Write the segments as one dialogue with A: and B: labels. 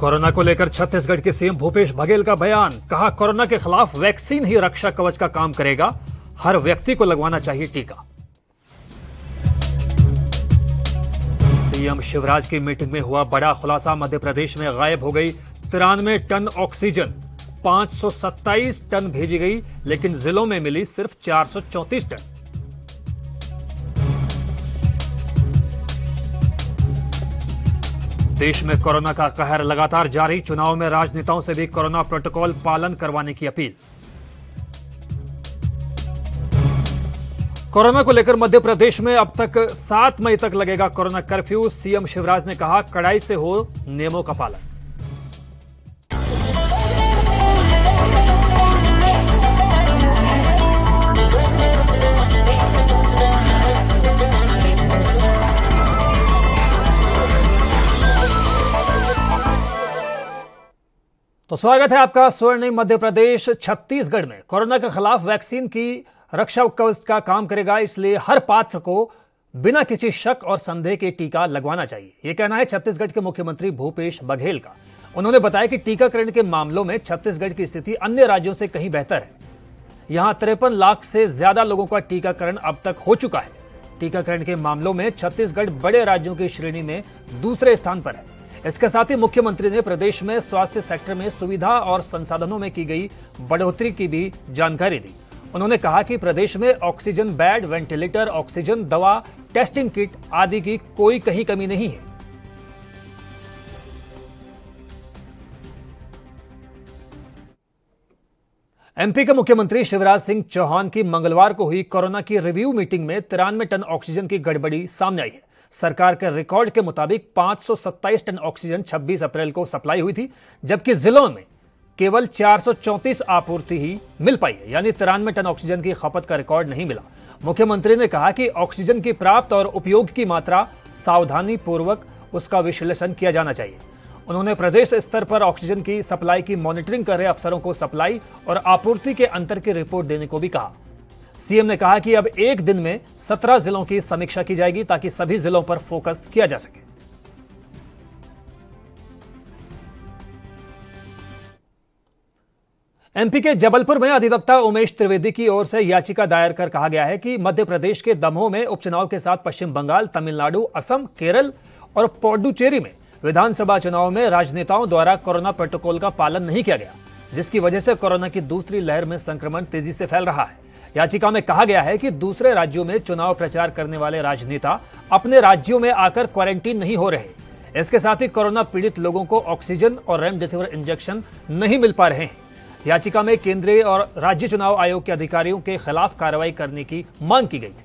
A: Corona को लेकर छत्तीसगढ़ के सीएम भूपेश बघेल का बयान। कहा, कोरोना के खिलाफ वैक्सीन ही रक्षा कवच का काम करेगा, हर व्यक्ति को लगवाना चाहिए टीका। सीएम शिवराज की मीटिंग में हुआ बड़ा खुलासा। मध्य प्रदेश में गायब हो गई 93 टन ऑक्सीजन, 527 टन भेजी गई, लेकिन जिलों में मिली सिर्फ 434 टन। देश में कोरोना का कहर लगातार जारी। चुनाव में राजनेताओं से भी कोरोना प्रोटोकॉल पालन करवाने की अपील। कोरोना को लेकर मध्य प्रदेश में अब तक 7 मई तक लगेगा कोरोना कर्फ्यू। सीएम शिवराज ने कहा, कड़ाई से हो नियमों का पालन। तो स्वागत है आपका स्वर्णिम मध्य प्रदेश। छत्तीसगढ़ में कोरोना के खिलाफ वैक्सीन की रक्षा कवच का काम करेगा, इसलिए हर पात्र को बिना किसी शक और संदेह के टीका लगवाना चाहिए। यह कहना है छत्तीसगढ़ के मुख्यमंत्री भूपेश बघेल का। उन्होंने बताया कि टीकाकरण के मामलों में छत्तीसगढ़ की स्थिति अन्य राज्यों से कहीं बेहतर है। यहां 53 लाख से ज्यादा लोगों का टीकाकरण अब तक हो चुका है। टीकाकरण के मामलों में छत्तीसगढ़ बड़े राज्यों की श्रेणी में दूसरे स्थान पर है। इसके साथ ही मुख्यमंत्री ने प्रदेश में स्वास्थ्य सेक्टर में सुविधा और संसाधनों में की गई बढ़ोतरी की भी जानकारी दी। उन्होंने कहा कि प्रदेश में ऑक्सीजन बेड, वेंटिलेटर, ऑक्सीजन दवा, टेस्टिंग किट आदि की कोई कहीं कमी नहीं है। एमपी के मुख्यमंत्री शिवराज सिंह चौहान की मंगलवार को हुई कोरोना की रिव्यू मीटिंग में 93 टन ऑक्सीजन की गड़बड़ी सामने आई है। सरकार के रिकॉर्ड के मुताबिक 527 टन ऑक्सीजन 26 अप्रैल को सप्लाई हुई थी, जबकि जिलों में केवल 434 आपूर्ति ही मिल पाई है, यानी 93 टन ऑक्सीजन की खपत का रिकॉर्ड नहीं मिला। मुख्यमंत्री ने कहा कि ऑक्सीजन की प्राप्त और उपयोग की मात्रा सावधानी पूर्वक उसका विश्लेषण किया जाना चाहिए। उन्होंने प्रदेश स्तर पर ऑक्सीजन की सप्लाई की मॉनिटरिंग कर रहे अफसरों को सप्लाई और आपूर्ति के अंतर की रिपोर्ट देने को भी कहा। सीएम ने कहा कि अब एक दिन में 17 जिलों की समीक्षा की जाएगी, ताकि सभी जिलों पर फोकस किया जा सके। एमपी के जबलपुर में अधिवक्ता उमेश त्रिवेदी की ओर से याचिका दायर कर कहा गया है कि मध्य प्रदेश के दमोह में उपचुनाव के साथ पश्चिम बंगाल, तमिलनाडु, असम, केरल और पुडुचेरी में विधानसभा चुनाव में राजनेताओं द्वारा कोरोना प्रोटोकॉल का पालन नहीं किया गया, जिसकी वजह से कोरोना की दूसरी लहर में संक्रमण तेजी से फैल रहा है। याचिका में कहा गया है कि दूसरे राज्यों में चुनाव प्रचार करने वाले राजनेता अपने राज्यों में आकर क्वारंटीन नहीं हो रहे। इसके साथ ही कोरोना पीड़ित लोगों को ऑक्सीजन और रेमडेसिविर इंजेक्शन नहीं मिल पा रहे हैं। याचिका में केंद्रीय और राज्य चुनाव आयोग के अधिकारियों के खिलाफ कार्रवाई करने की मांग की गई थी।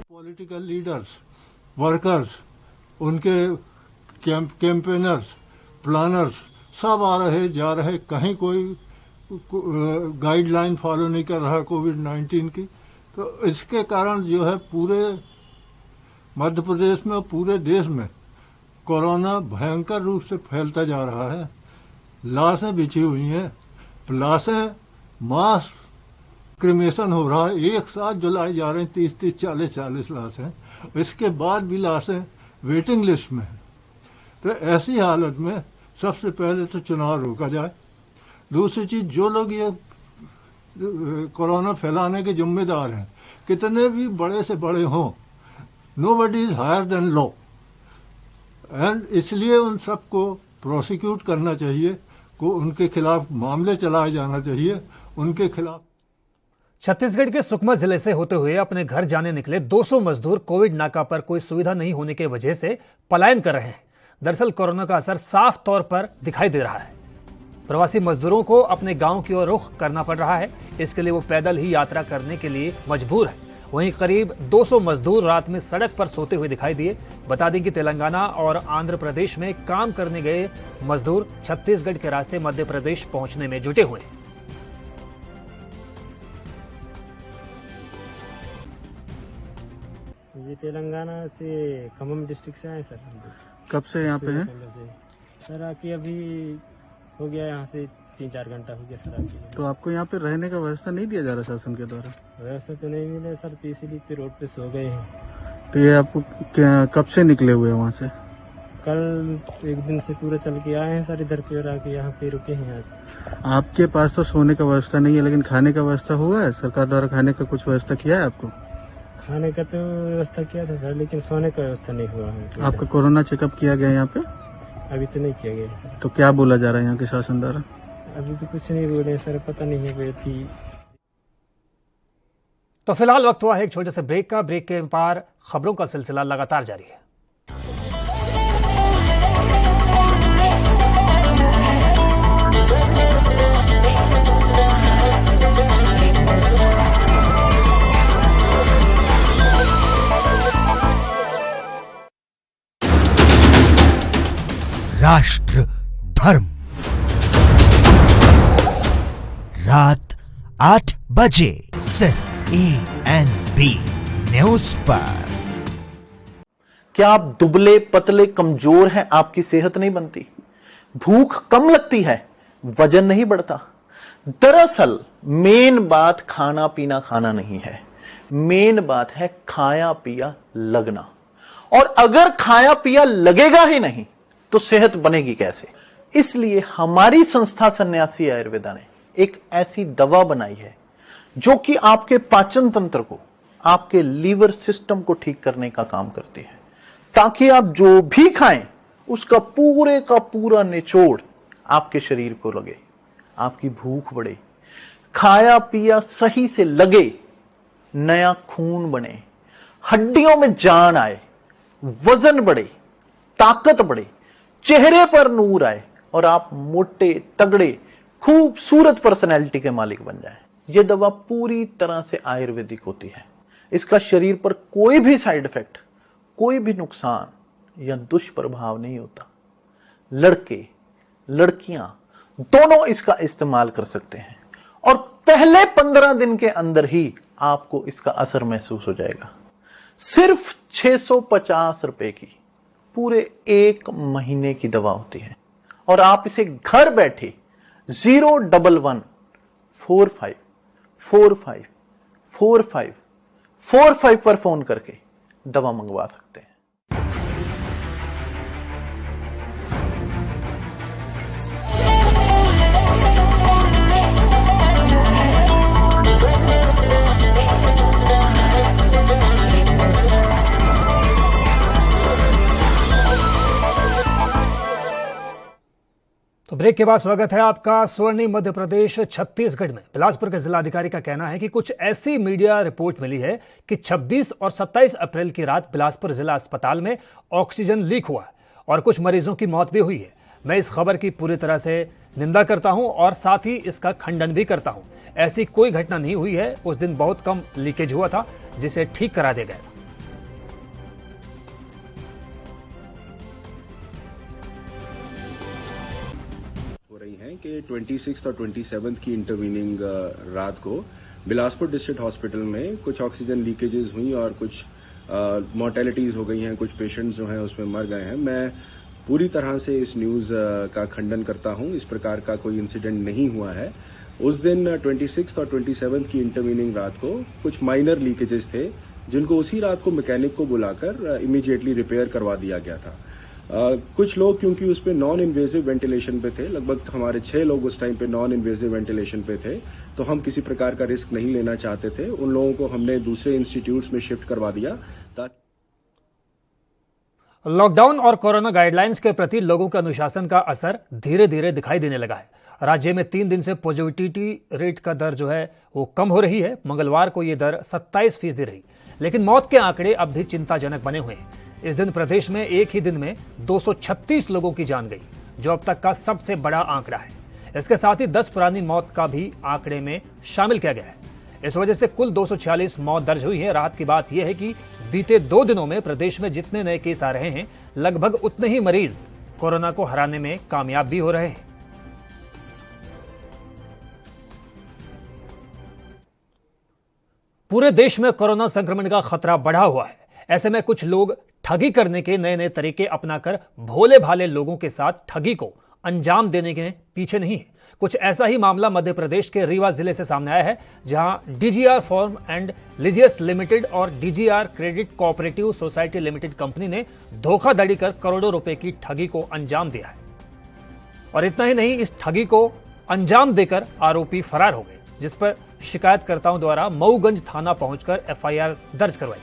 B: पॉलिटिकल लीडर्स, वर्कर्स, उनके कैंपेनर्स, प्लानर्स सब आ रहे जा रहे, कहीं कोई गाइडलाइन फॉलो नहीं कर रहा कोविड-19 की। तो इसके कारण जो है पूरे मध्य प्रदेश में, पूरे देश में कोरोना भयंकर रूप से फैलता जा रहा है। लाशें बिछी हुई हैं, लाशें मास क्रिमेशन हो रहा है, एक साथ जलाई जा रही हैं 30-30, 40-40 लाशें। इसके बाद भी लाशें वेटिंग लिस्ट में हैं। तो ऐसी हालत में सबसे पहले तो चुनाव रोका जाए। दूसरी चीज, जो लोग ये कोरोना फैलाने के जिम्मेदार हैं, कितने भी बड़े से बड़े हों, nobody is higher than law, and इसलिए उन सबको प्रोसिक्यूट करना चाहिए, को उनके खिलाफ मामले चलाए जाना चाहिए, उनके खिलाफ।
A: छत्तीसगढ़ के सुकमा जिले से होते हुए अपने घर जाने निकले 200 मजदूर कोविड नाका पर कोई सुविधा नहीं होने की वजह से पलायन कर रहे हैं। दरअसल कोरोना का असर साफ तौर पर दिखाई दे रहा है। प्रवासी मजदूरों को अपने गांव की ओर रुख करना पड़ रहा है। इसके लिए वो पैदल ही यात्रा करने के लिए मजबूर है। वहीं करीब 200 मजदूर रात में सड़क पर सोते हुए दिखाई दिए। बता दें कि तेलंगाना और आंध्र प्रदेश में काम करने गए मजदूर छत्तीसगढ़ के रास्ते मध्य प्रदेश पहुंचने में जुटे हुए हैं।
C: ये तेलंगाना से खम्मम डिस्ट्रिक्ट से आए सर।
D: कब से यहाँ पे हैं?
C: सर आके अभी हो गया, यहाँ से 3-4 घंटा हो गया सर आके।
D: तो आपको यहाँ पे रहने का व्यवस्था नहीं दिया जा रहा शासन के द्वारा?
C: व्यवस्था तो नहीं मिले सर, तो इसीलिए तो रोड पे सो गए हैं।
D: तो ये आप कब से निकले हुए हैं वहाँ से?
C: कल एक दिन से पूरे चल के आए हैं सर, इधर पे और आके यहाँ पे रुके हैं आज।
D: आपके पास तो सोने का व्यवस्था नहीं है, लेकिन खाने का व्यवस्था हुआ है? सरकार द्वारा खाने का कुछ व्यवस्था किया है आपको?
C: खाने का तो व्यवस्था किया था सर, लेकिन सोने का व्यवस्था नहीं हुआ है।
D: आपका कोरोना चेकअप किया गया यहाँ पे?
C: अभी तो नहीं किया गया।
D: तो क्या बोला जा रहा है यहाँ के शासन द्वारा?
C: अभी तो कुछ नहीं बोले सर, पता नहीं है कोई थी।
A: तो फिलहाल वक्त हुआ है एक छोटे से ब्रेक का। ब्रेक के पार खबरों का सिलसिला लगातार जारी है।
E: राष्ट्र धर्म रात 8 बजे सिर्फ ANB न्यूज पर।
F: क्या आप दुबले पतले कमजोर हैं? आपकी सेहत नहीं बनती, भूख कम लगती है, वजन नहीं बढ़ता? दरअसल मेन बात खाना पीना खाना नहीं है, मेन बात है खाया पिया लगना। और अगर खाया पिया लगेगा ही नहीं तो सेहत बनेगी कैसे? इसलिए हमारी संस्था सन्यासी आयुर्वेदा ने एक ऐसी दवा बनाई है जो कि आपके पाचन तंत्र को, आपके लीवर सिस्टम को ठीक करने का काम करती है, ताकि आप जो भी खाएं उसका पूरे का पूरा निचोड़ आपके शरीर को लगे, आपकी भूख बढ़े, खाया पिया सही से लगे, नया खून बने, हड्डियों में जान आए, वजन बढ़े, ताकत बढ़े, चेहरे पर नूर आए और आप मोटे तगड़े खूबसूरत पर्सनैलिटी के मालिक बन जाएं। यह दवा पूरी तरह से आयुर्वेदिक होती है। इसका शरीर पर कोई भी साइड इफेक्ट, कोई भी नुकसान या दुष्प्रभाव नहीं होता। लड़के लड़कियां दोनों इसका इस्तेमाल कर सकते हैं और पहले 15 दिन के अंदर ही आपको इसका असर महसूस हो जाएगा। सिर्फ 650 रुपए की पूरे 1 महीने की दवा होती है और आप इसे घर बैठे 01145454545 पर फोन करके दवा मंगवा सकते हैं।
A: तो ब्रेक के बाद स्वागत है आपका। स्वर्णिम मध्य प्रदेश छत्तीसगढ़ में बिलासपुर के जिलाधिकारी का कहना है कि कुछ ऐसी मीडिया रिपोर्ट मिली है कि 26 और 27 अप्रैल की रात बिलासपुर जिला अस्पताल में ऑक्सीजन लीक हुआ और कुछ मरीजों की मौत भी हुई है। मैं इस खबर की पूरी तरह से निंदा करता हूं और साथ ही इसका खंडन भी करता हूं। ऐसी कोई घटना नहीं हुई है। उस दिन बहुत कम लीकेज हुआ था जिसे ठीक करा दिया गया।
G: कि 26 और 27 की इंटरवीनिंग रात को बिलासपुर डिस्ट्रिक्ट हॉस्पिटल में कुछ ऑक्सीजन लीकेजेस हुई और कुछ मोर्टेलिटीज हो गई हैं, कुछ पेशेंट्स जो हैं उसमें मर गए हैं। मैं पूरी तरह से इस न्यूज़ का खंडन करता हूं। इस प्रकार का कोई इंसिडेंट नहीं हुआ है। उस दिन 26 और 27 की इंटरवीनिंग रात को कुछ माइनर लीकेजेस थे जिनको उसी रात को मैकेनिक को बुलाकर इमीडिएटली रिपेयर करवा दिया गया था। कुछ लोग क्योंकि उस पे नॉन इन्वेजिव वेंटिलेशन पे थे, लगभग हमारे 6 लोग उस टाइम पे नॉन इन्वेजिव वेंटिलेशन पे थे, तो हम किसी प्रकार का रिस्क नहीं लेना चाहते थे। उन लोगों को हमने दूसरे इंस्टीट्यूट्स में शिफ्ट करवा दिया।
A: लॉकडाउन और कोरोना गाइडलाइंस के प्रति लोगों के अनुशासन का असर धीरे धीरे दिखाई देने लगा है। राज्य में 3 दिन से पॉजिटिविटी रेट का दर जो है वो कम हो रही है। मंगलवार को यह दर 27% रही, लेकिन मौत के आंकड़े अब भी चिंताजनक बने हुए हैं। इस दिन प्रदेश में एक ही दिन में 236 लोगों की जान गई, जो अब तक का सबसे बड़ा आंकड़ा है। इसके साथ ही 10 पुरानी मौत का भी आंकड़े में शामिल किया गया है। इस वजह से कुल 246 मौत दर्ज हुई है। राहत की बात यह है कि बीते 2 दिनों में प्रदेश में जितने नए केस आ रहे हैं, लगभग उतने ही मरीज कोरोना को हराने में कामयाब भी हो रहे हैं। पूरे देश में कोरोना संक्रमण का खतरा बढ़ा हुआ है। ऐसे में कुछ लोग ठगी करने के नए नए तरीके अपनाकर भोले भाले लोगों के साथ ठगी को अंजाम देने के पीछे नहीं है। कुछ ऐसा ही मामला मध्य प्रदेश के रीवा जिले से सामने आया है, जहां डीजीआर फार्म एंड लीजियर्स लिमिटेड और DGR credit cooperative society limited company ने धोखाधड़ी कर करोड़ों रुपए की ठगी को अंजाम दिया है। और इतना ही नहीं, इस ठगी को अंजाम देकर आरोपी फरार हो गए, जिस पर शिकायतकर्ताओं द्वारा मऊगंज थाना पहुंचकर एफआईआर दर्ज करवाई।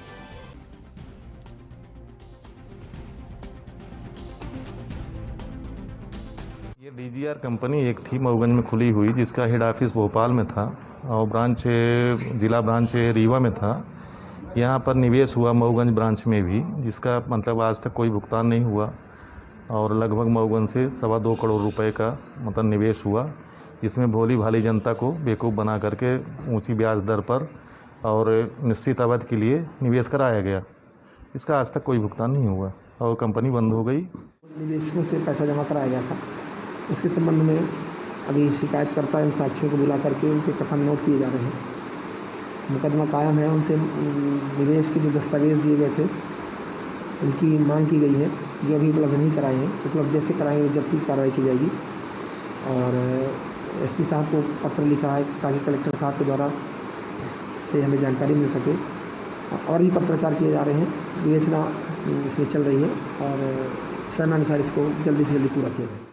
H: ये डीजीआर कंपनी एक थी मऊगंज में खुली हुई, जिसका हेड ऑफिस भोपाल में था और जिला ब्रांच रीवा में था। यहाँ पर निवेश हुआ मऊगंज ब्रांच में भी, जिसका मतलब आज तक कोई भुगतान नहीं हुआ और लगभग मऊगंज से 2.25 करोड़ रुपए का मतलब निवेश हुआ। इसमें भोली भाली जनता को बेवकूफ़ बना करके ऊंची ब्याज दर पर और निश्चित अवधि के लिए निवेश कराया गया। इसका आज तक कोई भुगतान नहीं हुआ और कंपनी बंद हो गई।
I: निवेशकों से पैसा जमा कराया गया था, इसके संबंध में अभी शिकायतकर्ता एवं साक्षियों को बुला करके उनके कथन नोट किए जा रहे हैं। मुकदमा कायम है, उनसे निवेश के जो दस्तावेज दिए गए थे उनकी मांग की गई है, जो अभी उपलब्ध नहीं कराए हैं। उपलब्ध जैसे कराएंगे जब्ती कार्रवाई की जाएगी। और एसपी साहब को पत्र लिखा है ताकि कलेक्टर साहब के द्वारा से हमें जानकारी मिल सके। और भी पत्राचार किए जा रहे हैं, विवेचना इसमें चल रही है और समयानुसार इसको जल्दी से जल्दी पूरा किया जाए।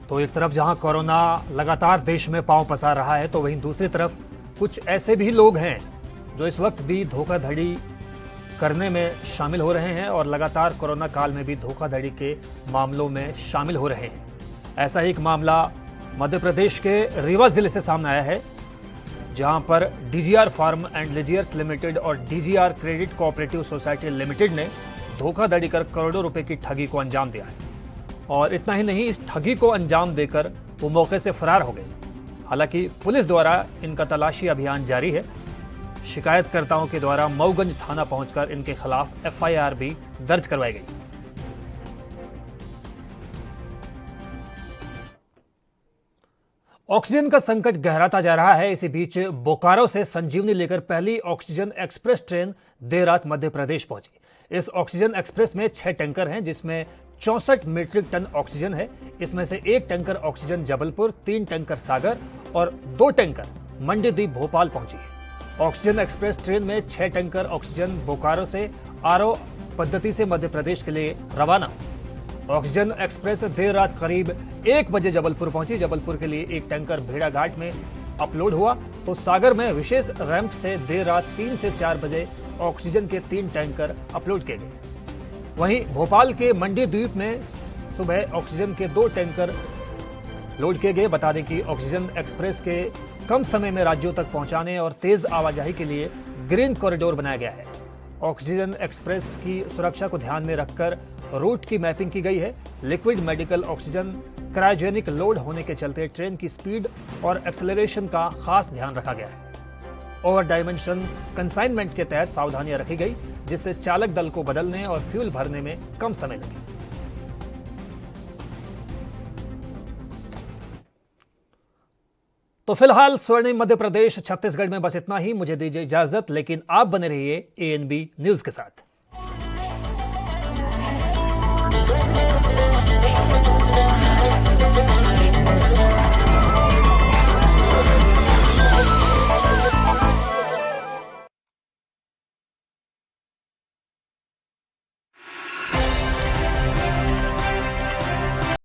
A: तो एक तरफ जहां कोरोना लगातार देश में पांव पसार रहा है, तो वहीं दूसरी तरफ कुछ ऐसे भी लोग हैं जो इस वक्त भी धोखाधड़ी करने में शामिल हो रहे हैं और लगातार कोरोना काल में भी धोखाधड़ी के मामलों में शामिल हो रहे हैं। ऐसा ही एक मामला मध्य प्रदेश के रीवा जिले से सामने आया है, जहां पर डीजीआर फार्म एंड लीजियर्स लिमिटेड और DGR credit cooperative society limited ने धोखाधड़ी कर करोड़ों रुपए की ठगी को अंजाम दिया है। और इतना ही नहीं, इस ठगी को अंजाम देकर वो मौके से फरार हो गए। हालांकि पुलिस द्वारा इनका तलाशी अभियान जारी है। शिकायतकर्ताओं के द्वारा मऊगंज थाना पहुंचकर इनके खिलाफ एफआईआर भी दर्ज करवाई गई। ऑक्सीजन का संकट गहराता जा रहा है। इसी बीच बोकारो से संजीवनी लेकर पहली ऑक्सीजन एक्सप्रेस ट्रेन देर रात मध्य प्रदेश पहुंची। इस ऑक्सीजन एक्सप्रेस में 6 टैंकर हैं, जिसमें 64 मीट्रिक टन ऑक्सीजन है। इसमें से 1 टैंकर ऑक्सीजन जबलपुर, 3 टैंकर सागर और 2 टैंकर मंडीदीप भोपाल पहुंची है। ऑक्सीजन एक्सप्रेस ट्रेन में 6 टैंकर ऑक्सीजन बोकारो से आरओ पद्धति से मध्य प्रदेश के लिए रवाना। ऑक्सीजन एक्सप्रेस देर रात करीब 1 बजे जबलपुर पहुंची। जबलपुर के लिए 1 टैंकर भेड़ाघाट में अपलोड हुआ, तो सागर में विशेष रैंप से देर रात 3 से 4 बजे ऑक्सीजन के 3 टैंकर अपलोड किए गए। वहीं भोपाल के मंडीद्वीप में सुबह ऑक्सीजन के 2 टैंकर लोड किए गए। बता दें कि ऑक्सीजन एक्सप्रेस के कम समय में राज्यों तक पहुंचाने और तेज आवाजाही के लिए ग्रीन कॉरिडोर बनाया गया है। ऑक्सीजन एक्सप्रेस की सुरक्षा को ध्यान में रखकर रूट की मैपिंग की गई है। Liquid medical oxygen cryogenic load होने के चलते ट्रेन की स्पीड और एक्सेलरेशन का खास ध्यान रखा गया है। ओवर डायमेंशन कंसाइनमेंट के तहत सावधानियां रखी गई, जिससे चालक दल को बदलने और फ्यूल भरने में कम समय लगे। तो फिलहाल स्वर्णिम मध्य प्रदेश छत्तीसगढ़ में बस इतना ही। मुझे दीजिए इजाजत, लेकिन आप बने रहिए ANB न्यूज के साथ।